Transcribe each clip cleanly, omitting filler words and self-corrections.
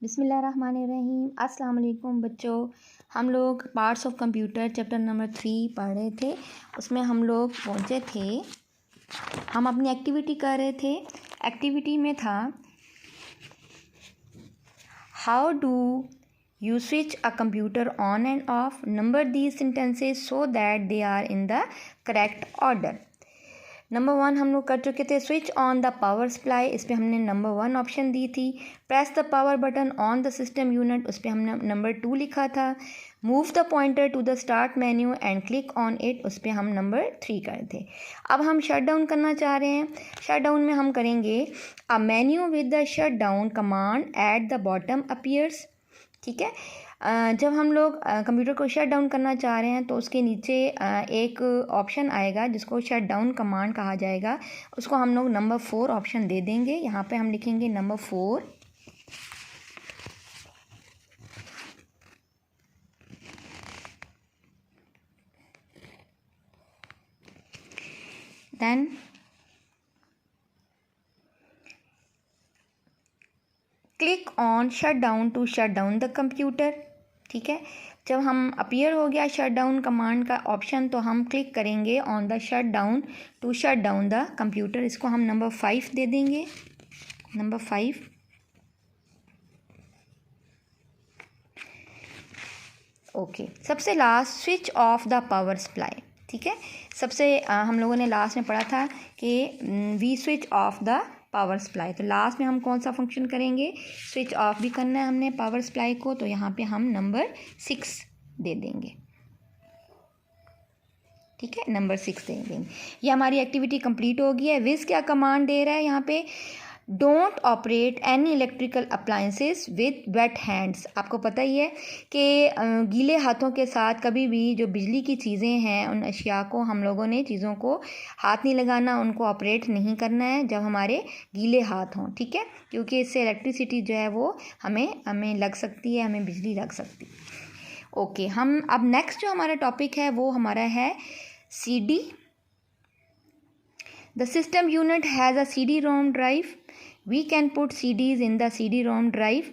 बिस्मिल्लाहिर्रहमानिर्रहीम। अस्सलाम वालेकुम बच्चों। हम लोग parts of computer chapter number 3 पढ़ रहे थे। उसमें हम लोग पहुँचे थे, हम अपनी एक्टिविटी कर रहे थे। एक्टिविटी में था how do you switch a computer on and off, number these sentences so that they are in the correct order. Number 1 हम लोग कर चुके थे, switch on the power supply, इस पर हमने नंबर 1 ऑप्शन दी थी। Press the power button on the system unit, उस पर हमने नंबर 2 लिखा था। Move the pointer to the start menu and click on it, उस पर हम नंबर 3 करे थे। अब हम शट डाउन करना चाह रहे हैं। शट डाउन में हम करेंगे अ menu with the shut down command at the bottom appears. ठीक है, जब हम लोग कंप्यूटर को शट डाउन करना चाह रहे हैं तो उसके नीचे एक ऑप्शन आएगा जिसको शट डाउन कमांड कहा जाएगा, उसको हम लोग नंबर 4 ऑप्शन दे देंगे। यहाँ पे हम लिखेंगे number 4। Then click on shut down to shut down the computer. ठीक है, जब हम अपीयर हो गया शट डाउन कमांड का ऑप्शन तो हम क्लिक करेंगे on the shut down to shut down the computer, इसको हम नंबर 5 दे देंगे। नंबर 5। ओके, सबसे last switch off the power supply. ठीक है, सबसे हम लोगों ने लास्ट में पढ़ा था कि we switch off the power supply, तो लास्ट में हम कौन सा फंक्शन करेंगे, स्विच ऑफ भी करना है हमने पावर सप्लाई को, तो यहाँ पे हम नंबर 6 दे देंगे। ठीक है, नंबर 6 दे देंगे। ये हमारी एक्टिविटी कंप्लीट हो गई है। विज क्या कमांड दे रहा है यहाँ पे, don't operate any electrical appliances with weight hands. आपको पता ही है कि गीले हाथों के साथ कभी भी जो बिजली की चीज़ें हैं उन अशिया को हम लोगों ने चीज़ों को हाथ नहीं लगाना, उनको ऑपरेट नहीं करना है जब हमारे गीले हाथ हों। ठीक है, क्योंकि इससे इलेक्ट्रिसिटी जो है वो हमें लग सकती है, हमें बिजली लग सकती है। ओके, हम अब नेक्स्ट जो हमारा टॉपिक है वो हमारा है CD। The system unit has a CD-ROM drive. We can put CDs in the CD-ROM drive.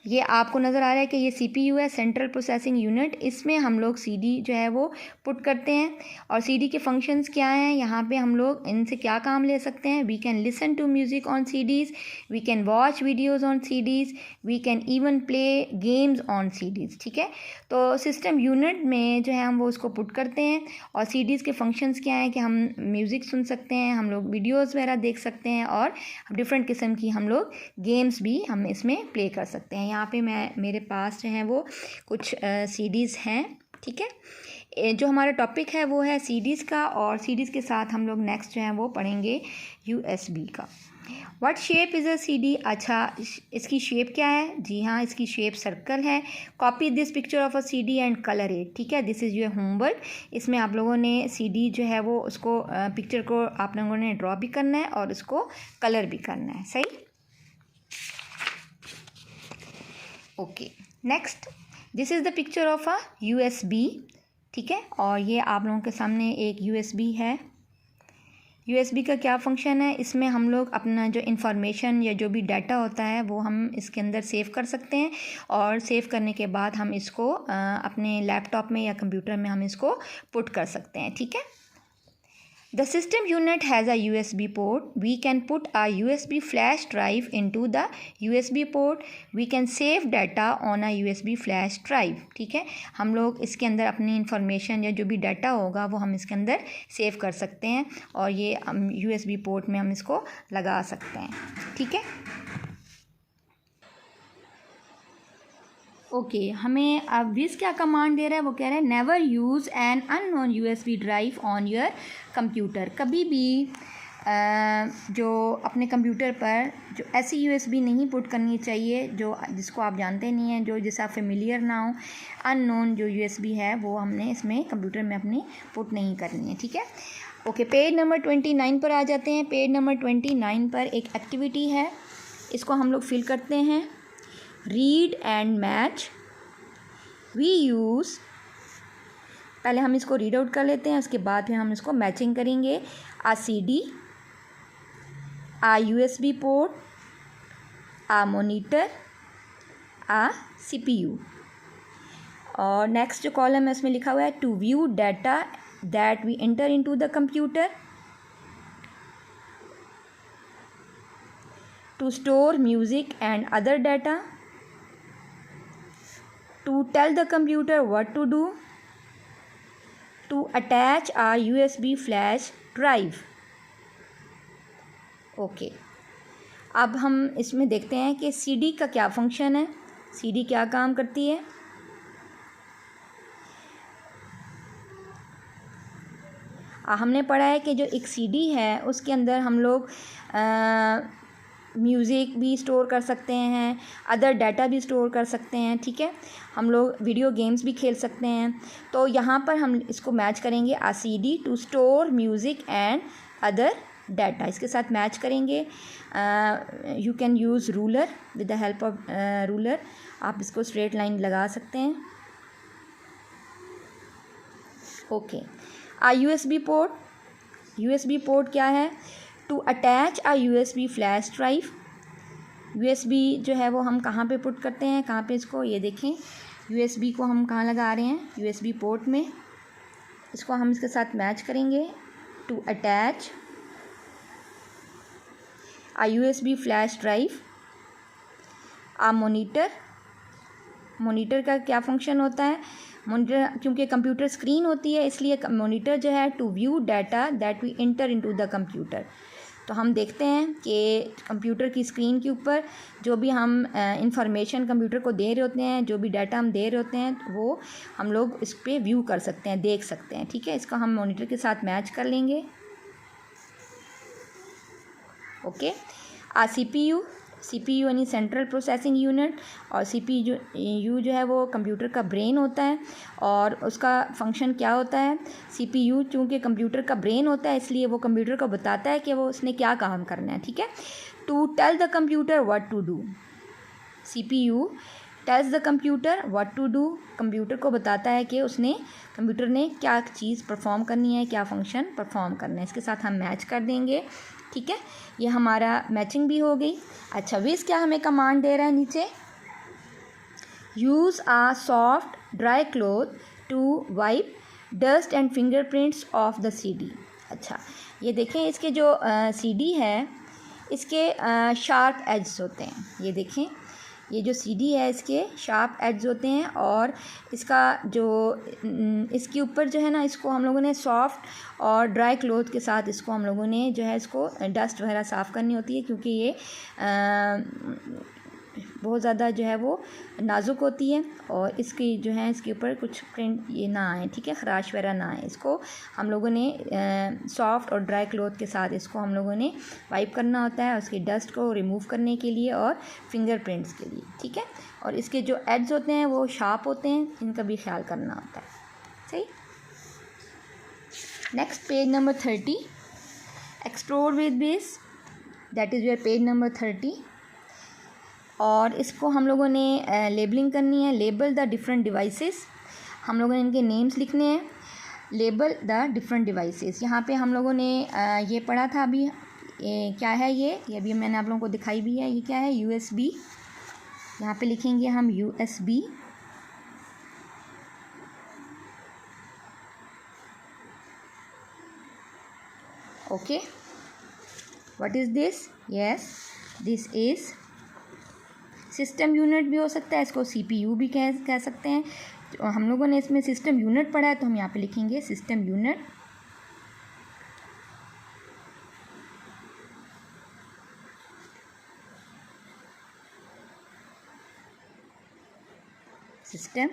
ये आपको नज़र आ रहा है कि ये CPU है, सेंट्रल प्रोसेसिंग यूनिट, इसमें हम लोग CD जो है वो पुट करते हैं। और CD के फंक्शंस क्या हैं, यहाँ पे हम लोग इनसे क्या काम ले सकते हैं। We can listen to music on CDs, we can watch videos on CDs, we can even play games on CDs। ठीक है, तो सिस्टम यूनिट में जो है हम वो उसको पुट करते हैं। और CDs के फंक्शंस क्या हैं कि हम म्यूज़िक सुन सकते हैं, हम लोग वीडियोज़ वगैरह देख सकते हैं, और डिफरेंट किस्म की हम लोग गेम्स भी हम इसमें प्ले कर सकते हैं। यहाँ पे मेरे पास जो है वो कुछ CDs हैं। ठीक है, जो हमारा टॉपिक है वो है CDs का, और CDs के साथ हम लोग नेक्स्ट जो है वो पढ़ेंगे USB का। What shape is a CD। अच्छा, इसकी शेप क्या है, जी हाँ, इसकी शेप सर्कल है। Copy this picture of a CD and colour it. ठीक है, दिस इज़ योर होमवर्क। इसमें आप लोगों ने CD जो है वो उसको पिक्चर को आप लोगों ने ड्रॉ भी करना है और उसको कलर भी करना है। सही, okay. Next, this is the picture of a USB। ठीक है, और ये आप लोगों के सामने एक USB है। USB का क्या फंक्शन है, इसमें हम लोग अपना जो इन्फॉर्मेशन या जो भी डाटा होता है वो हम इसके अंदर सेव कर सकते हैं, और सेव करने के बाद हम इसको अपने लैपटॉप में या कंप्यूटर में हम इसको पुट कर सकते हैं। ठीक है, The system unit has a USB port. We can put a USB flash drive into the USB port. We can save data on a USB flash drive. ठीक है, हम लोग इसके अंदर अपनी इंफॉर्मेशन या जो भी डाटा होगा वो हम इसके अंदर सेव कर सकते हैं, और ये USB पोर्ट में हम इसको लगा सकते हैं। ठीक है, ओके, हमें अब विज क्या कमांड दे रहा है, वो कह रहा है never use an unknown USB drive on your computer. कभी भी जो अपने कंप्यूटर पर जो ऐसी USB नहीं पुट करनी चाहिए जिसको आप जानते नहीं हैं, जो जिससे आप फेमिलियर ना हो। अननोन जो USB है वो हमने इसमें कंप्यूटर में अपनी पुट नहीं करनी है। ठीक है, ओके, पेज नंबर 29 पर आ जाते हैं। पेज नंबर 29 पर एक एक्टिविटी है, इसको हम लोग फिल करते हैं। Read and match. We use, पहले हम इसको रीड आउट कर लेते हैं, उसके बाद फिर हम इसको मैचिंग करेंगे। A CD, a USB port, a monitor, a CPU। और नेक्स्ट जो कॉलम है उसमें लिखा हुआ है to view data that we enter into the computer, to store music and other data, to tell the computer what to do, to attach a USB flash drive। Okay, अब हम इसमें देखते हैं कि CD का क्या फंक्शन है, CD क्या काम करती है। हमने पढ़ा है कि जो एक CD है उसके अंदर हम लोग म्यूज़िक भी स्टोर कर सकते हैं, अदर डाटा भी स्टोर कर सकते हैं, ठीक है। हम लोग वीडियो गेम्स भी खेल सकते हैं। तो यहाँ पर हम इसको मैच करेंगे a CD to store music and other data, इसके साथ मैच करेंगे। You can use ruler, with the help of ruler आप इसको स्ट्रेट लाइन लगा सकते हैं। ओके, आ USB पोर्ट क्या है, to attach a USB flash drive. USB जो है वो हम कहाँ पे पुट करते हैं, कहाँ पे इसको, ये देखें USB को हम कहाँ लगा रहे हैं, USB पोर्ट में। इसको हम इसके साथ मैच करेंगे, to attach a USB flash drive. A monitor का क्या फंक्शन होता है, मोनीटर क्योंकि कंप्यूटर स्क्रीन होती है इसलिए मोनीटर जो है to view data that we enter into the computer. तो हम देखते हैं कि कंप्यूटर की स्क्रीन के ऊपर जो भी हम इंफॉर्मेशन कंप्यूटर को दे रहे होते हैं, जो भी डाटा हम दे रहे होते हैं वो हम लोग इस पर व्यू कर सकते हैं, देख सकते हैं, ठीक है। इसको हम मॉनिटर के साथ मैच कर लेंगे। ओके, आ CPU यानी सेंट्रल प्रोसेसिंग यूनिट, और CPU जो है वो कंप्यूटर का ब्रेन होता है। और उसका फंक्शन क्या होता है, CPU चूँकि कंप्यूटर का ब्रेन होता है इसलिए वो कंप्यूटर को बताता है कि वो उसने क्या काम करना है, ठीक है। To tell the computer what to do, CPU tells the computer what to do, computer को बताता है कि कंप्यूटर ने क्या चीज़ परफॉर्म करनी है, क्या फंक्शन परफॉर्म करना है। इसके साथ हम मैच कर देंगे, ठीक है। ये हमारा मैचिंग भी हो गई। अच्छा, विस क्या हमें कमांड दे रहा है नीचे, use a soft dry cloth to wipe dust and fingerprints off the CD। अच्छा, ये देखें इसके जो CD है इसके शार्प एड्स होते हैं, ये देखें ये जो CD है इसके शार्प एड्स होते हैं। और इसका जो इसके ऊपर जो है ना, इसको हम लोगों ने सॉफ्ट और ड्राई क्लॉथ के साथ इसको हम लोगों ने जो है इसको डस्ट वगैरह साफ़ करनी होती है, क्योंकि ये बहुत ज़्यादा जो है वो नाजुक होती है और इसकी जो है इसके ऊपर कुछ प्रिंट ये ना आए, ठीक है, ख़राश वगैरह ना आए। इसको हम लोगों ने सॉफ्ट और ड्राई क्लॉथ के साथ इसको हम लोगों ने वाइप करना होता है उसकी डस्ट को रिमूव करने के लिए और फिंगरप्रिंट्स के लिए, ठीक है। और इसके जो एड्स होते हैं वो शार्प होते हैं, इनका भी ख्याल करना होता है, सही। Next page number 30, explore with this, that is your page number 30। और इसको हम लोगों ने लेबलिंग करनी है, लेबल द डिफरेंट डिवाइसेस, हम लोगों ने इनके नेम्स लिखने हैं, लेबल द डिफरेंट डिवाइसेस। यहाँ पे हम लोगों ने ये पढ़ा था अभी, क्या है ये अभी मैंने आप लोगों को दिखाई भी है, ये क्या है, USB। यहाँ पे लिखेंगे हम USB। Okay, what is this, yes this is system unit भी हो सकता है, इसको CPU भी कह सकते हैं। तो हम लोगों ने इसमें सिस्टम यूनिट पढ़ा है तो हम यहाँ पे लिखेंगे सिस्टम यूनिट। System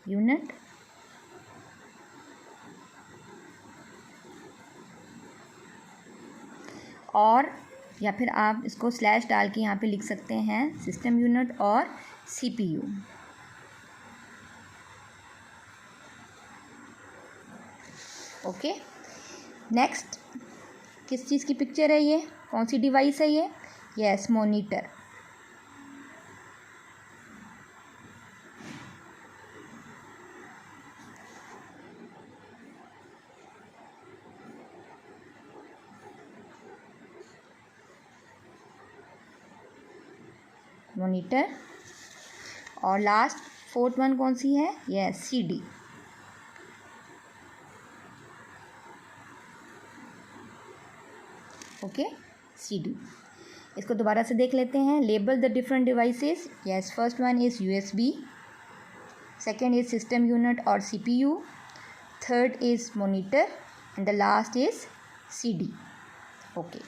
unit. और या फिर आप इसको स्लैश डाल के यहाँ पे लिख सकते हैं सिस्टम यूनिट और CPU। ओके, नेक्स्ट किस चीज़ की पिक्चर है ये, कौन सी डिवाइस है ये, यस मॉनिटर। मॉनिटर और लास्ट फोर्थ वन कौन सी है? Yes, CD। Okay, CD। इसको दोबारा से देख लेते हैं। Label the different devices. Yes, first one is USB, second is system unit और CPU, third is monitor and the last is CD। Okay,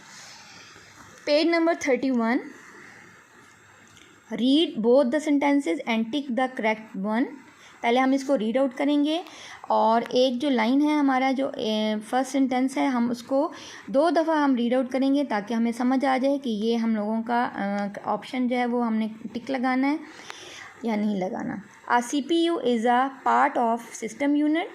page number 31, read both the sentences and tick the correct one. पहले हम इसको read out करेंगे और एक जो line है हमारा जो फर्स्ट सेंटेंस है हम उसको 2 दफ़ा हम रीड आउट करेंगे ताकि हमें समझ आ जाए कि ये हम लोगों का ऑप्शन जो है वो हमने टिक लगाना है या नहीं लगाना। A CPU is a part of system unit.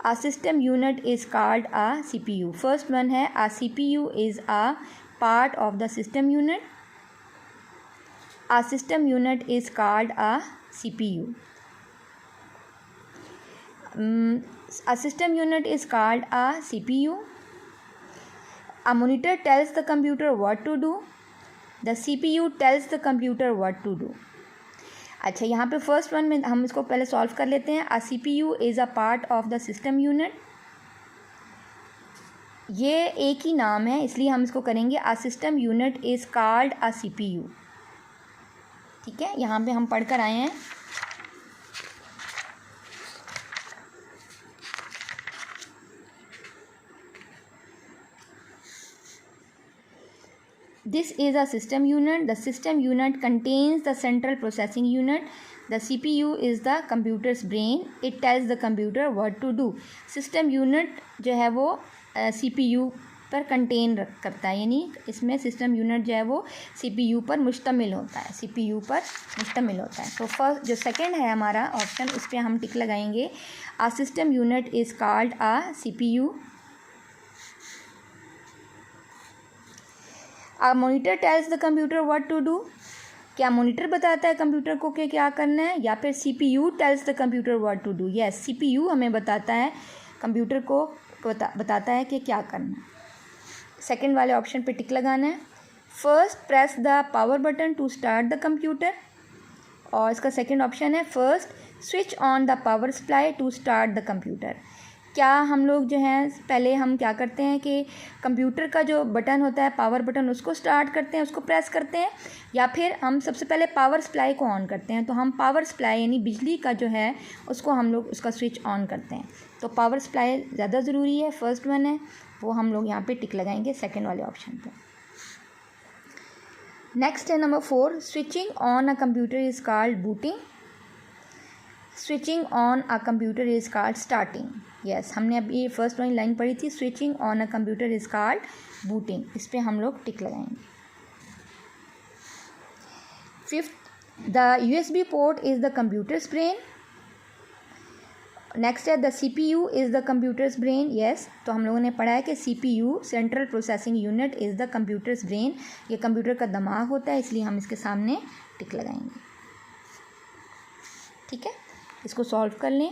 A system unit is called a CPU. First one है a CPU is a part of the system unit. A system unit is called a CPU. A system unit is called a CPU. A monitor tells the computer what to do. The CPU tells the computer what to do. अच्छा, यहाँ पे first one में हम इसको पहले solve कर लेते हैं। A CPU is a part of the system unit. ये एक ही नाम है इसलिए हम इसको करेंगे A system unit is called a CPU। ठीक है, यहाँ पे हम पढ़ कर आए हैं। This is a system unit. The system unit contains the central processing unit. The CPU is the computer's brain. It tells the computer what to do. System unit जो है वो CPU पर कंटेन करता है, यानी इसमें सिस्टम यूनिट जो है वो CPU पर मुश्तमिल होता है, CPU पर मुश्तमिल होता है। तो फर्स्ट जो सेकंड है हमारा ऑप्शन, उस पर हम टिक लगाएंगे। A system unit is called a CPU. A monitor tells the computer what to do. क्या मॉनिटर बताता है कंप्यूटर को कि क्या करना है, या फिर CPU tells the computer what to do? Yes, CPU हमें बताता है, कंप्यूटर को बताता है कि क्या करना है। सेकंड वाले ऑप्शन पे टिक लगाना है। First press the power button to start the computer, और इसका सेकंड ऑप्शन है first switch on the power supply to start the computer. क्या हम लोग जो हैं पहले हम क्या करते हैं कि कंप्यूटर का जो बटन होता है पावर बटन उसको स्टार्ट करते हैं, उसको प्रेस करते हैं, या फिर हम सबसे पहले पावर सप्लाई को ऑन करते हैं? तो हम पावर सप्लाई यानी बिजली का जो है उसको हम लोग उसका स्विच ऑन करते हैं। तो पावर सप्लाई ज़्यादा ज़रूरी है, फर्स्ट वन है वो हम लोग यहाँ पे टिक लगाएंगे सेकेंड वाले ऑप्शन पे। नेक्स्ट है number 4, switching on a computer is called booting. Switching on a computer is called starting. Yes, हमने अभी फर्स्ट वाली लाइन पढ़ी थी, switching on a computer is called booting. इस पर हम लोग टिक लगाएंगे। Fifth, the USB port is the computer's brain. Next है the CPU is the computer's brain. Yes, तो हम लोगों ने पढ़ा है कि CPU central processing unit is the computer's brain. ये कंप्यूटर का दिमाग होता है, इसलिए हम इसके सामने टिक लगाएंगे। ठीक है, इसको सॉल्व कर लें।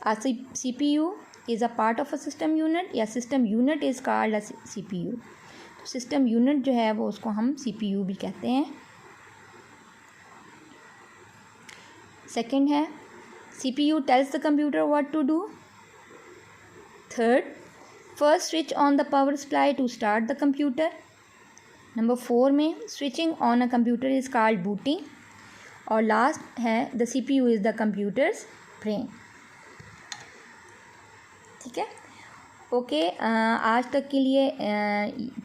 A CPU is a part of a system unit, या system unit is called a CPU। तो सिस्टम यूनिट जो है वो उसको हम CPU भी कहते हैं। सेकंड है CPU tells the computer what to do. Third, first switch on the power supply to start the computer. Number 4 में switching on a computer is called booting, और लास्ट है the CPU is the computer's brain. ठीक है, okay, आज तक के लिए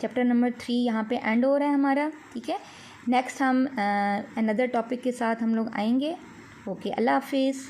chapter number 3 यहाँ पे एंड हो रहा है हमारा। ठीक है, नेक्स्ट हम अनदर टॉपिक के साथ हम लोग आएंगे। ओके, अल्लाह हाफिज़।